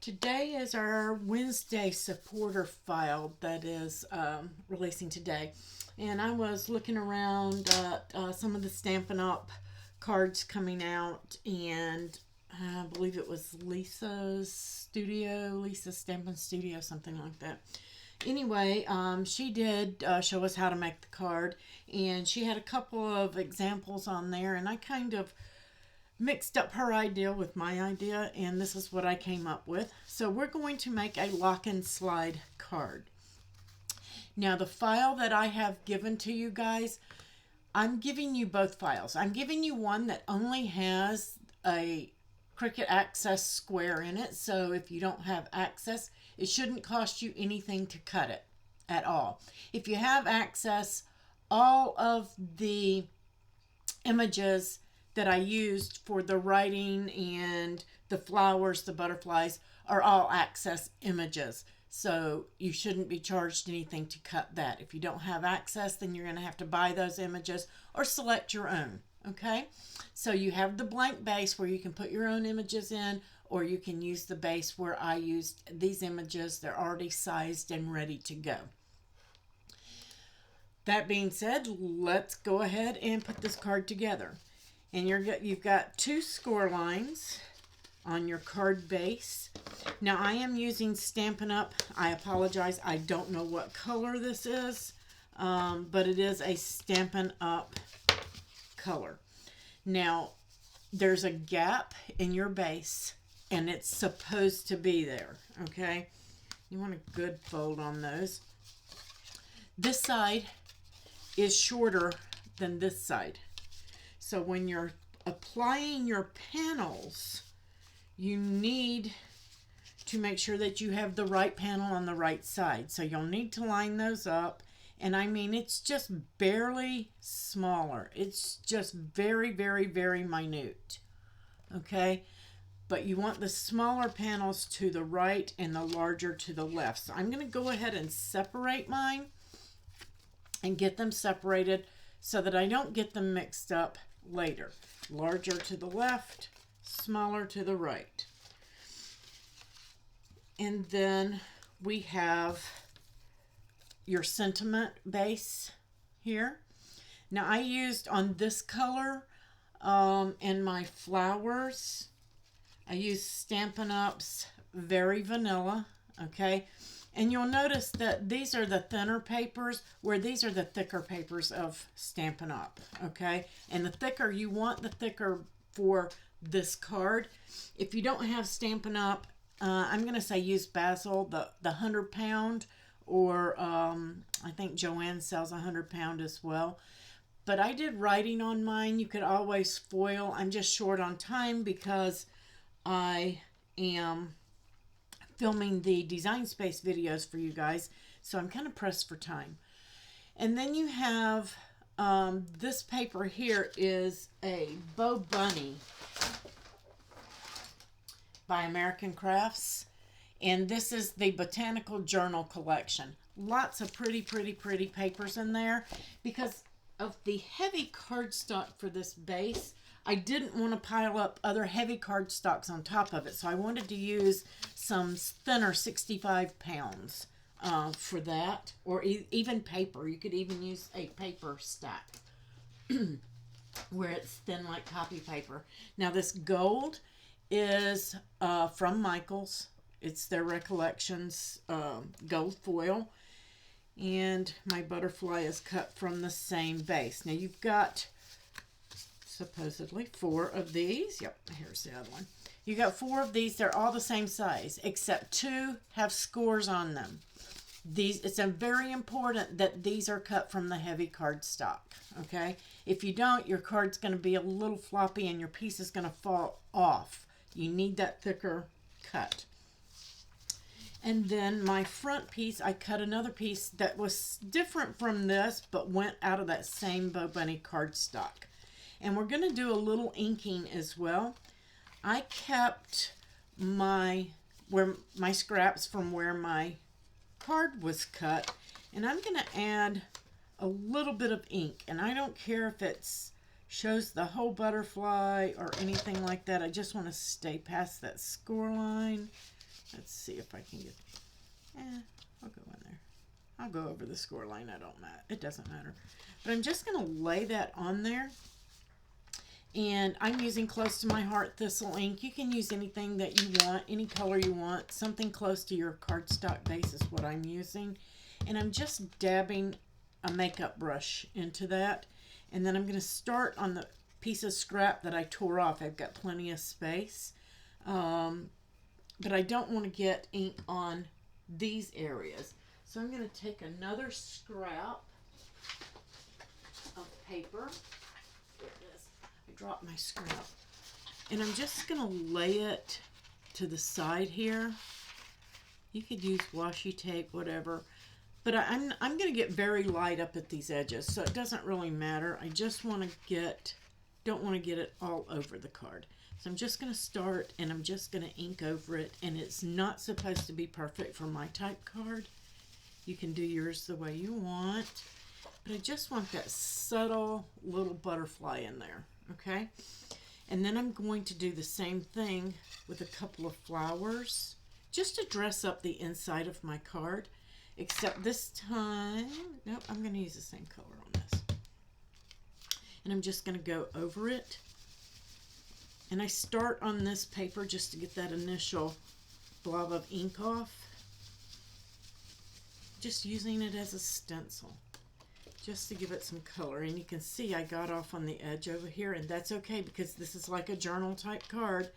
Today is our Wednesday supporter file that is releasing today. And I was looking around at some of the Stampin' Up! Cards coming out, and I believe it was Lisa Stampin' Studio, something like that. Anyway, she did show us how to make the card, and she had a couple of examples on there, and I kind of mixed up her idea with my idea, and this is what I came up with. So we're going to make a lock and slide card. Now the file that I have given to you guys, I'm giving you both files. I'm giving you one that only has a Cricut Access square in it, so if you don't have access, it shouldn't cost you anything to cut it at all. If you have access, all of the images that I used for the writing and the flowers, the butterflies, are all access images. So you shouldn't be charged anything to cut that. If you don't have access, then you're going to have to buy those images or select your own. Okay, so you have the blank base where you can put your own images in, or you can use the base where I used these images. They're already sized and ready to go. That being said, let's go ahead and put this card together. And you've got two score lines on your card base. Now I am using Stampin' Up! I apologize, I don't know what color this is, but it is a Stampin' Up! Color. Now there's a gap in your base, and it's supposed to be there, okay? You want a good fold on those. This side is shorter than this side. So when you're applying your panels, you need to make sure that you have the right panel on the right side. So you'll need to line those up. And I mean, it's just barely smaller. It's just very, very, very minute. Okay? But you want the smaller panels to the right and the larger to the left. So I'm going to go ahead and separate mine and get them separated so that I don't get them mixed up later. Larger to the left, smaller to the right. And then we have your sentiment base here. Now I used on this color in my flowers, I used Stampin' Up's Very Vanilla, okay? And you'll notice that these are the thinner papers, where these are the thicker papers of Stampin' Up, okay? And the thicker, you want the thicker for this card. If you don't have Stampin' Up, I'm going to say use Basil, the 100-pound, or I think Joanne sells 100-pound as well. But I did writing on mine. You could always foil. I'm just short on time because I am filming the Design Space videos for you guys, so I'm kind of pressed for time. And then you have this paper here is a Bo Bunny by American Crafts, and this is the Botanical Journal collection. Lots of pretty, pretty, pretty papers in there. Because of the heavy cardstock for this base, I didn't want to pile up other heavy cardstocks on top of it, so I wanted to use some thinner 65 pounds for that, or even paper. You could even use a paper stack where it's thin like copy paper. Now this gold is from Michaels. It's their Recollections gold foil, and my butterfly is cut from the same base. Now you've got supposedly 4 of these. Yep, here's the other one. You got 4 of these. They're all the same size, except 2 have scores on them. It's very important that these are cut from the heavy cardstock, okay? If you don't, your card's going to be a little floppy and your piece is going to fall off. You need that thicker cut. And then my front piece, I cut another piece that was different from this, but went out of that same Bo Bunny cardstock. And we're going to do a little inking as well. I kept my scraps from where my card was cut, and I'm going to add a little bit of ink. And I don't care if it's shows the whole butterfly or anything like that. I just want to stay past that score line. Let's see if I can get, I'll go in there. I'll go over the score line. It doesn't matter. But I'm just going to lay that on there. And I'm using Close to My Heart Thistle ink. You can use anything that you want, any color you want. Something close to your cardstock base is what I'm using. And I'm just dabbing a makeup brush into that. And then I'm going to start on the piece of scrap that I tore off. I've got plenty of space. But I don't want to get ink on these areas. So I'm going to take another scrap of paper. There it is. I dropped my scrap. And I'm just going to lay it to the side here. You could use washi tape, whatever. But I'm going to get very light up at these edges, so it doesn't really matter. I just want to don't want to get it all over the card. So I'm just going to start, and I'm just going to ink over it. And it's not supposed to be perfect for my type card. You can do yours the way you want. But I just want that subtle little butterfly in there, okay? And then I'm going to do the same thing with a couple of flowers, just to dress up the inside of my card. Except this time, nope, I'm going to use the same color on this. And I'm just going to go over it. And I start on this paper just to get that initial blob of ink off. Just using it as a stencil, just to give it some color. And you can see I got off on the edge over here, and that's okay because this is like a journal type card.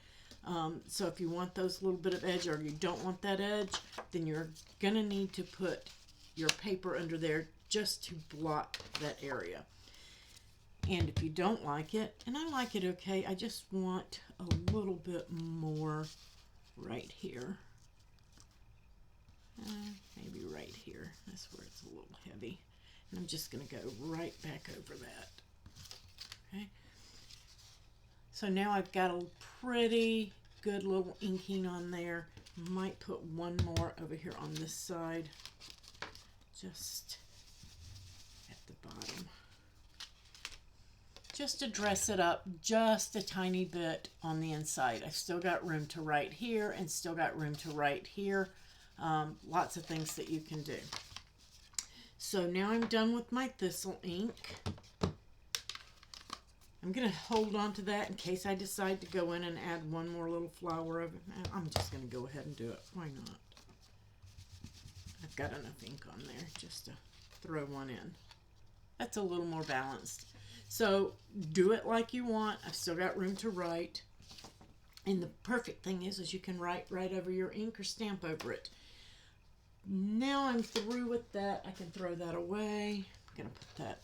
So if you want those little bit of edge, or you don't want that edge, then you're going to need to put your paper under there just to block that area. And if you don't like it, and I like it okay, I just want a little bit more right here. Maybe right here. That's where it's a little heavy. And I'm just going to go right back over that. Okay. So now I've got a pretty good little inking on there. Might put one more over here on this side, just at the bottom, just to dress it up just a tiny bit on the inside. I've still got room to write here and still got room to write here. Lots of things that you can do. So now I'm done with my thistle ink. I'm going to hold on to that in case I decide to go in and add one more little flower of it. I'm just going to go ahead and do it. Why not? I've got enough ink on there just to throw one in. That's a little more balanced. So do it like you want. I've still got room to write. And the perfect thing is you can write right over your ink or stamp over it. Now I'm through with that. I can throw that away. I'm going to put that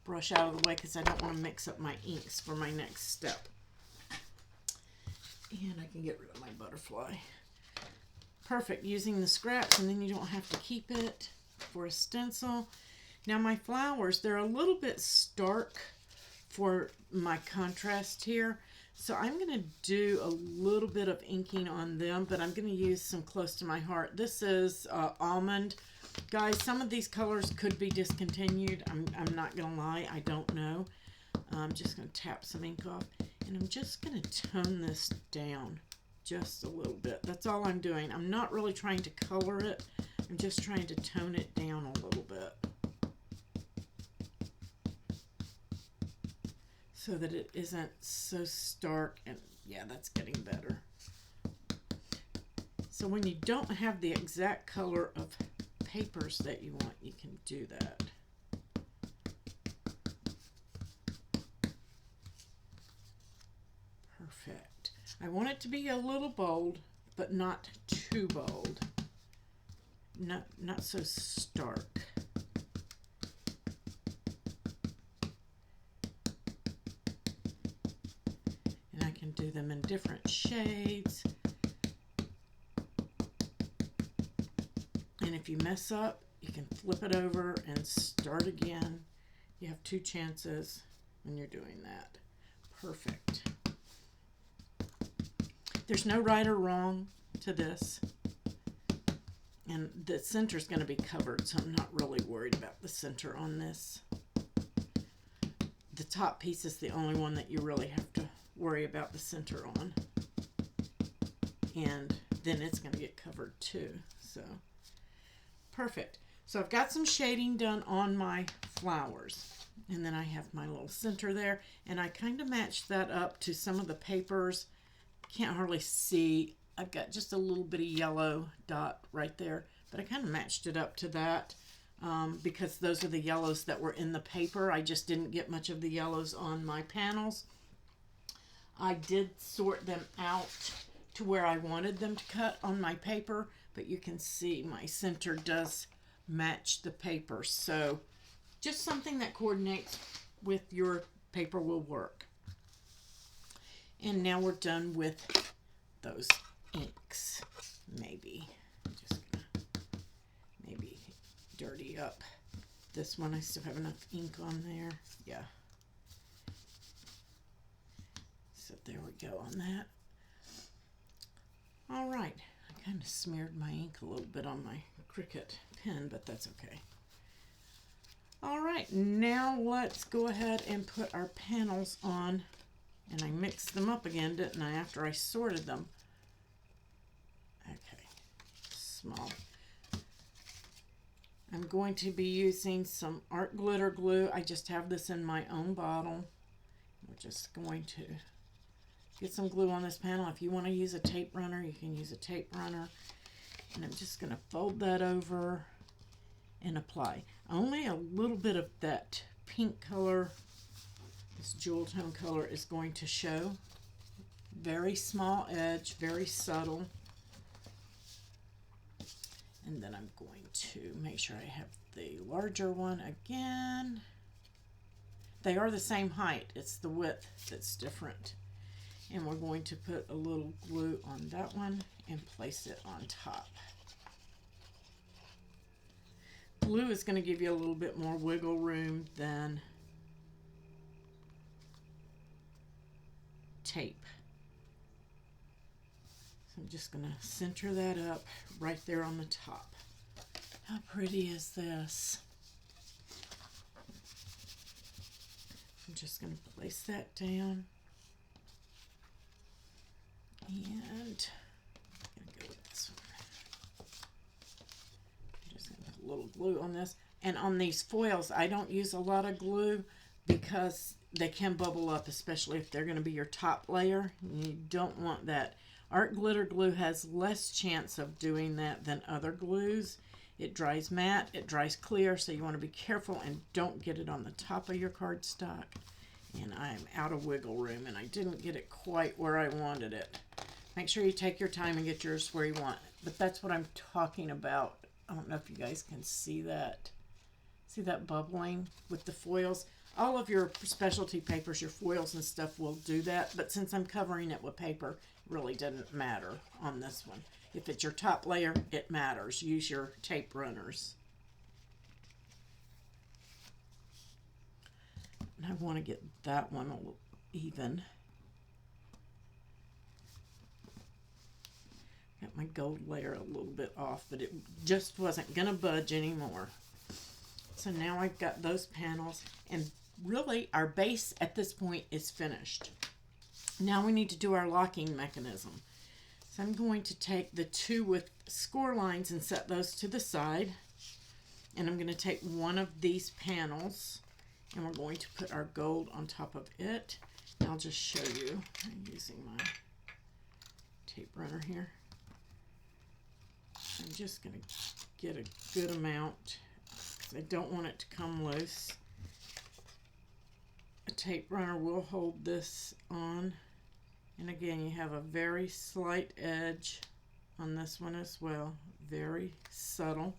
brush out of the way because I don't want to mix up my inks for my next step. And I can get rid of my butterfly. Perfect, using the scraps, and then you don't have to keep it for a stencil. Now my flowers, they're a little bit stark for my contrast here. So I'm going to do a little bit of inking on them, but I'm going to use some Close to My Heart. This is Almond. Guys, some of these colors could be discontinued. I'm not going to lie. I don't know. I'm just going to tap some ink off. And I'm just going to tone this down just a little bit. That's all I'm doing. I'm not really trying to color it. I'm just trying to tone it down a little bit, so that it isn't so stark. And yeah, that's getting better. So when you don't have the exact color of papers that you want, you can do that. Perfect. I want it to be a little bold, but not too bold. Not so stark. And I can do them in different shades. And if you mess up, you can flip it over and start again. You have 2 chances when you're doing that. Perfect. There's no right or wrong to this. And the center is going to be covered, so I'm not really worried about the center on this. The top piece is the only one that you really have to worry about the center on. And then it's going to get covered too. So perfect. So I've got some shading done on my flowers. And then I have my little center there. And I kind of matched that up to some of the papers. Can't hardly see. I've got just a little bit of yellow dot right there. But I kind of matched it up to that because those are the yellows that were in the paper. I just didn't get much of the yellows on my panels. I did sort them out to where I wanted them to cut on my paper. But you can see my center does match the paper. So just something that coordinates with your paper will work. And now we're done with those inks. Maybe I'm just gonna maybe dirty up this one. I still have enough ink on there. Yeah. So there we go on that. All right. I kind of smeared my ink a little bit on my Cricut pen, but that's okay. All right, now let's go ahead and put our panels on. And I mixed them up again, didn't I, after I sorted them? Okay, small. I'm going to be using some art glitter glue. I just have this in my own bottle. We're just going to get some glue on this panel. If you want to use a tape runner, you can use a tape runner. And I'm just going to fold that over and apply. Only a little bit of that pink color, this jewel tone color, is going to show. Very small edge, very subtle. And then I'm going to make sure I have the larger one again. They are the same height. It's the width that's different. And we're going to put a little glue on that one and place it on top. Glue is going to give you a little bit more wiggle room than tape. So I'm just going to center that up right there on the top. How pretty is this? I'm just going to place that down. And I'm going to go with this one. I'm just going to put a little glue on this. And on these foils, I don't use a lot of glue because they can bubble up, especially if they're going to be your top layer. You don't want that. Art glitter glue has less chance of doing that than other glues. It dries matte, it dries clear, so you want to be careful and don't get it on the top of your cardstock. And I'm out of wiggle room, and I didn't get it quite where I wanted it. Make sure you take your time and get yours where you want it. But that's what I'm talking about. I don't know if you guys can see that. See that bubbling with the foils? All of your specialty papers, your foils and stuff will do that. But since I'm covering it with paper, it really didn't matter on this one. If it's your top layer, it matters. Use your tape runners. And I want to get that one a little even. Got my gold layer a little bit off, but it just wasn't going to budge anymore. So now I've got those panels, and really our base at this point is finished. Now we need to do our locking mechanism. So I'm going to take the two with score lines and set those to the side. And I'm going to take one of these panels, and we're going to put our gold on top of it. And I'll just show you. I'm using my tape runner here. I'm just going to get a good amount because I don't want it to come loose. A tape runner will hold this on. And again, you have a very slight edge on this one as well. Very subtle.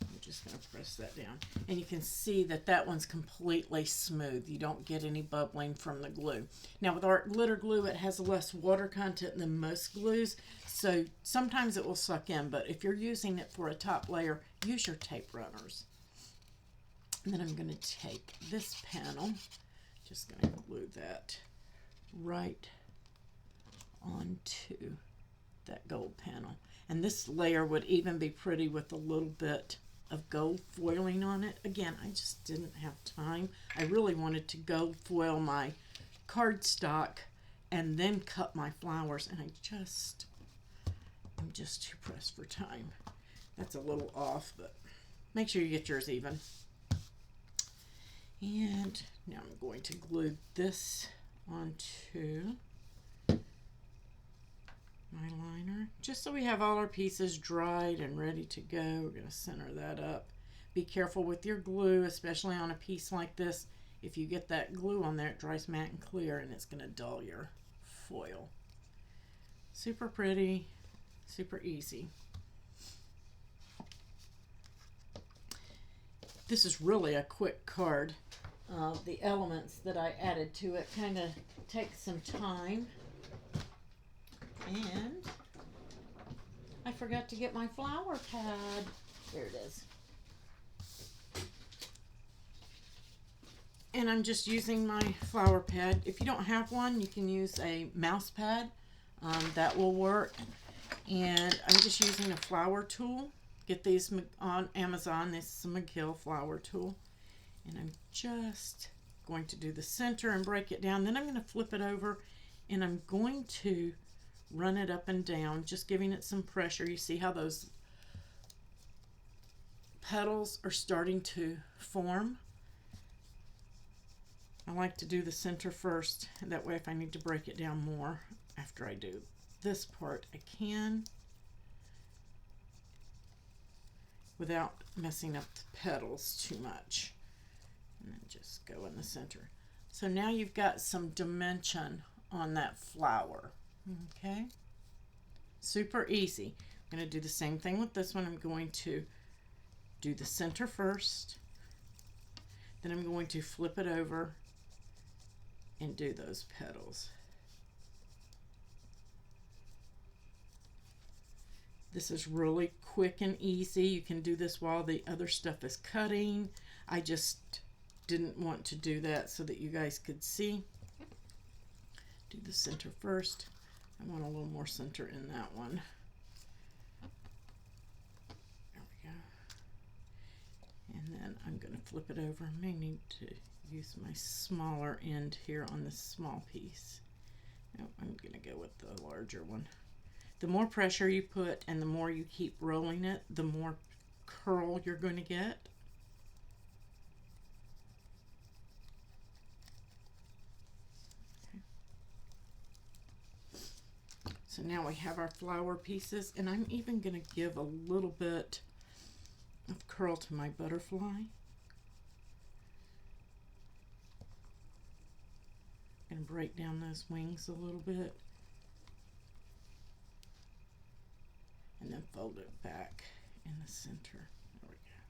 I'm just going to press that down. And you can see that that one's completely smooth. You don't get any bubbling from the glue. Now with art glitter glue, it has less water content than most glues. So sometimes it will suck in. But if you're using it for a top layer, use your tape runners. And then I'm going to take this panel. Just going to glue that right onto that gold panel. And this layer would even be pretty with a little bit of gold foiling on it. Again, I just didn't have time. I really wanted to gold foil my cardstock and then cut my flowers, and I just just too pressed for time. That's a little off, but make sure you get yours even. And now I'm going to glue this onto my liner, just so we have all our pieces dried and ready to go. We're going to center that up. Be careful with your glue, especially on a piece like this. If you get that glue on there, it dries matte and clear, and it's going to dull your foil. Super pretty, super easy. This is really a quick card. The elements that I added to it kind of take some time. And I forgot to get my flower pad. There it is. And I'm just using my flower pad. If you don't have one, you can use a mouse pad. That will work. And I'm just using a flower tool. Get these on Amazon. This is a McGill flower tool. And I'm just going to do the center and break it down. Then I'm going to flip it over and I'm going to run it up and down, just giving it some pressure. You see how those petals are starting to form? I like to do the center first. That way if I need to break it down more after I do this part, I can, without messing up the petals too much. And then just go in the center. So now you've got some dimension on that flower. Okay, super easy. I'm going to do the same thing with this one. I'm going to do the center first, then I'm going to flip it over and do those petals. This is really quick and easy. You can do this while the other stuff is cutting. I just didn't want to do that so that you guys could see. Do the center first. I want a little more center in that one. There we go. And then I'm going to flip it over. I may need to use my smaller end here on this small piece. No, I'm going to go with the larger one. The more pressure you put and the more you keep rolling it, the more curl you're going to get. So now we have our flower pieces, and I'm even going to give a little bit of curl to my butterfly. I'm going to break down those wings a little bit and then fold it back in the center. There we go.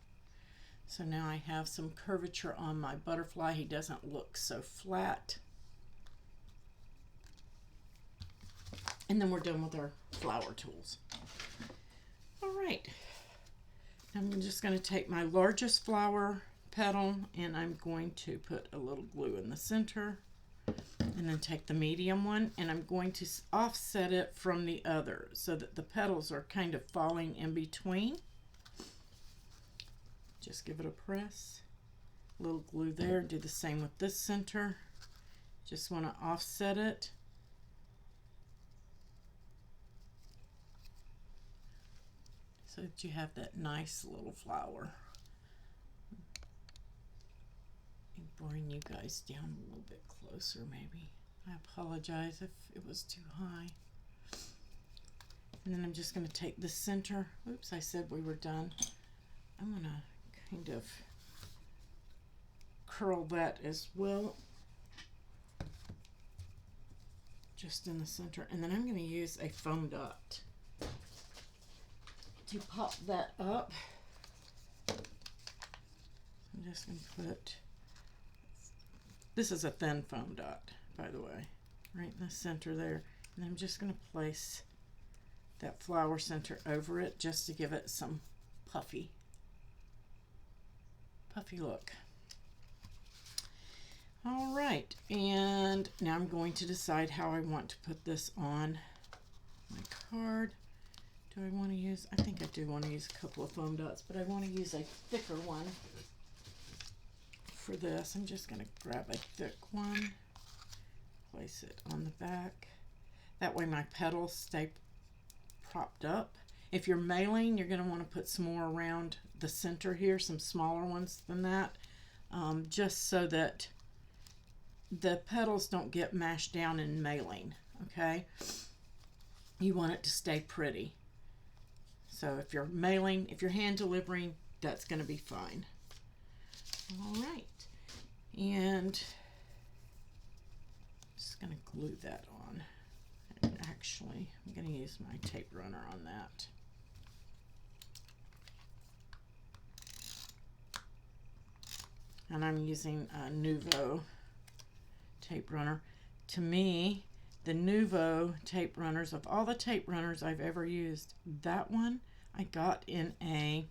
So now I have some curvature on my butterfly. He doesn't look so flat. And then we're done with our flower tools. All right. I'm just going to take my largest flower petal and I'm going to put a little glue in the center. And then take the medium one and I'm going to offset it from the other so that the petals are kind of falling in between. Just give it a press. A little glue there. Do the same with this center. Just want to offset it. So that you have that nice little flower. And bring you guys down a little bit closer maybe. I apologize if it was too high. And then I'm just going to take the center. Oops, I said we were done. I'm going to kind of curl that as well. Just in the center. And then I'm going to use a foam dot to pop that up. I'm just going to put, this is a thin foam dot, by the way, right in the center there. And I'm just going to place that flower center over it just to give it some puffy look. All right, and now I'm going to decide how I want to put this on my card. Do I want to use, I think I do want to use a couple of foam dots, but I want to use a thicker one for this. I'm just going to grab a thick one, place it on the back. That way my petals stay propped up. If you're mailing, you're going to want to put some more around the center here, some smaller ones than that, just so that the petals don't get mashed down in mailing, okay? You want it to stay pretty. So if you're mailing, if you're hand delivering, that's going to be fine. All right. And just going to glue that on. And actually, I'm going to use my tape runner on that. And I'm using a Nuvo tape runner. To me, the Nuvo tape runners, of all the tape runners I've ever used, that one I got in a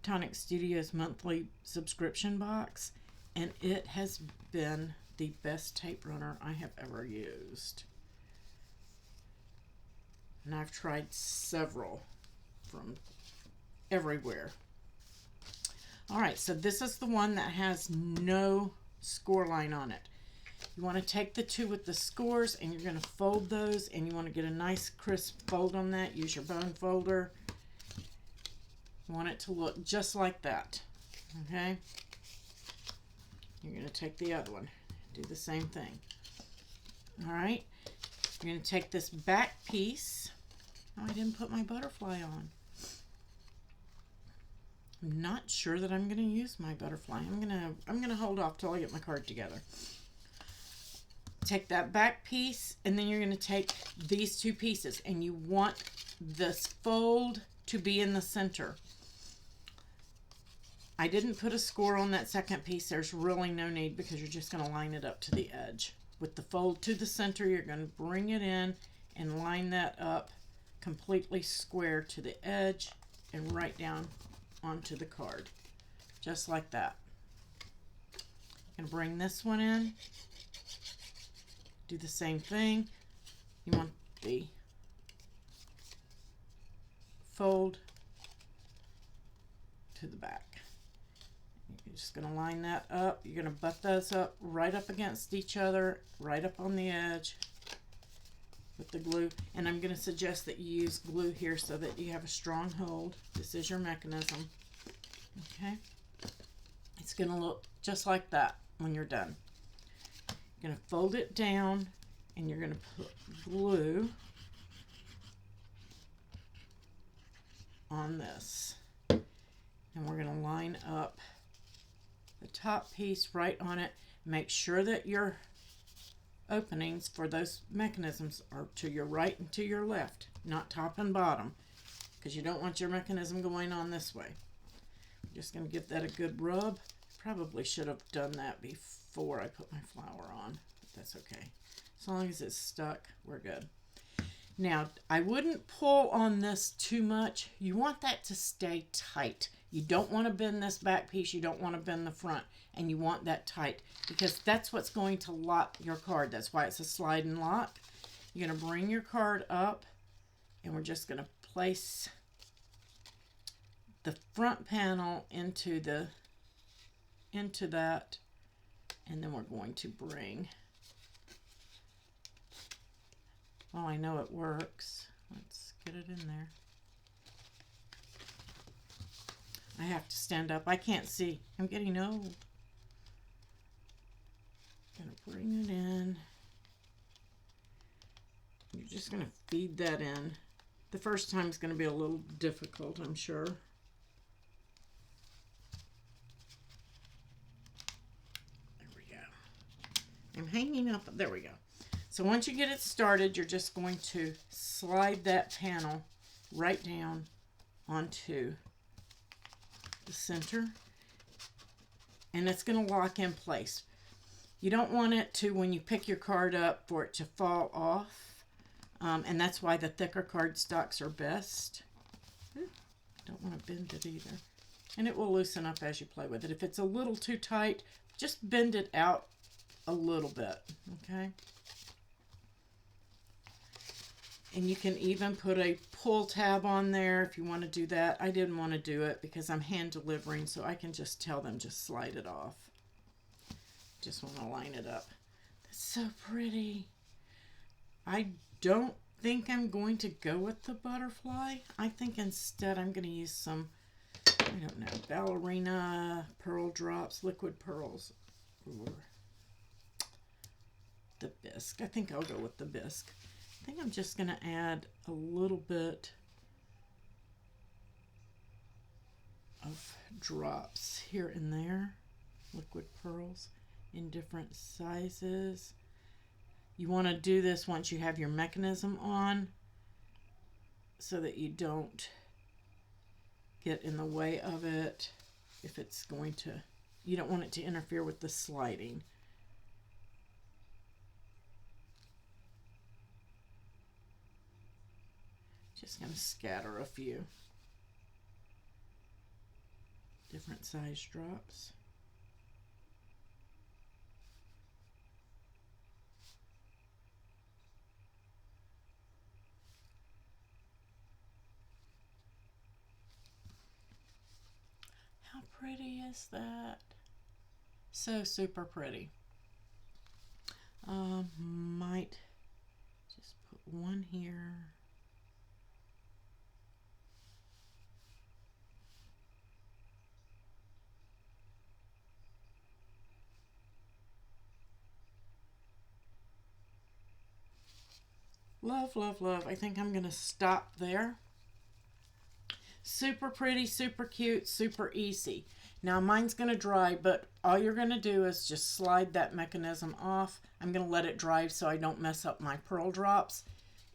Tonic Studios monthly subscription box, and it has been the best tape runner I have ever used. And I've tried several from everywhere. All right, so this is the one that has no score line on it. You want to take the two with the scores and you're going to fold those, and you want to get a nice crisp fold on that. Use your bone folder. You want it to look just like that, okay? You're going to take the other one, do the same thing. All right, you're going to take this back piece. Oh, I didn't put my butterfly on. I'm not sure that I'm going to use my butterfly. I'm gonna hold off till I get my card together. Take that back piece, and then you're going to take these two pieces, and you want this fold to be in the center. I didn't put a score on that second piece. There's really no need, because you're just going to line it up to the edge. With the fold to the center, you're going to bring it in and line that up completely square to the edge and right down onto the card, just like that. I'm going to bring this one in, do the same thing. You want the fold to the back. You're just going to line that up. You're going to butt those up right up against each other, right up on the edge with the glue. And I'm going to suggest that you use glue here so that you have a strong hold. This is your mechanism. Okay? It's going to look just like that when you're done. You're going to fold it down, and you're going to put glue on this. And we're going to line up the top piece right on it. Make sure that your openings for those mechanisms are to your right and to your left, not top and bottom, because you don't want your mechanism going on this way. I'm just going to give that a good rub. Probably should have done that before I put my flower on, but that's okay. As long as it's stuck, we're good. Now, I wouldn't pull on this too much. You want that to stay tight. You don't want to bend this back piece. You don't want to bend the front. And you want that tight, because that's what's going to lock your card. That's why it's a slide and lock. You're going to bring your card up, and we're just going to place the front panel into that, and then we're going to bring, well, I know it works. Let's get it in there. I have to stand up. I can't see. I'm getting old. Gonna bring it in. You're just gonna feed that in. The first time is gonna be a little difficult, I'm sure. There we go. I'm hanging up. There we go. So once you get it started, you're just going to slide that panel right down onto the center, and it's going to lock in place. You don't want it to, when you pick your card up, for it to fall off, and that's why the thicker cardstocks are best. Don't want to bend it either, and it will loosen up as you play with it. If it's a little too tight, just bend it out a little bit, okay? And you can even put a pull tab on there if you want to do that. I didn't want to do it because I'm hand delivering, so I can just tell them just slide it off. Just want to line it up. That's so pretty. I don't think I'm going to go with the butterfly. I think instead I'm going to use some, I don't know, ballerina pearl drops, liquid pearls, or the bisque. I think I'll go with the bisque. I think I'm just going to add a little bit of drops here and there, liquid pearls in different sizes. You want to do this once you have your mechanism on so that you don't get in the way of it. If it's going to, you don't want it to interfere with the sliding. Just going to scatter a few different size drops. How pretty is that? So super pretty. Might just put one here. Love, love, love. I think I'm going to stop there. Super pretty, super cute, super easy. Now mine's going to dry, but all you're going to do is just slide that mechanism off. I'm going to let it dry so I don't mess up my pearl drops,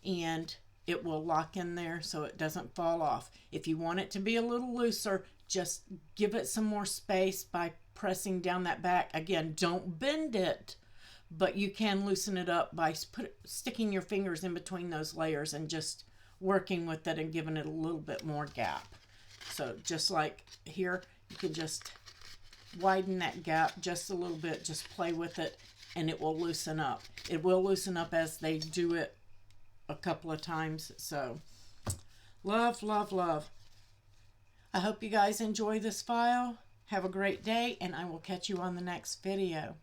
and it will lock in there so it doesn't fall off. If you want it to be a little looser, just give it some more space by pressing down that back. Again, don't bend it, but you can loosen it up by sticking your fingers in between those layers and just working with it and giving it a little bit more gap. So just like here, you can just widen that gap just a little bit, just play with it, and it will loosen up. It will loosen up as they do it a couple of times. So love, love, love. I hope you guys enjoy this file. Have a great day, and I will catch you on the next video.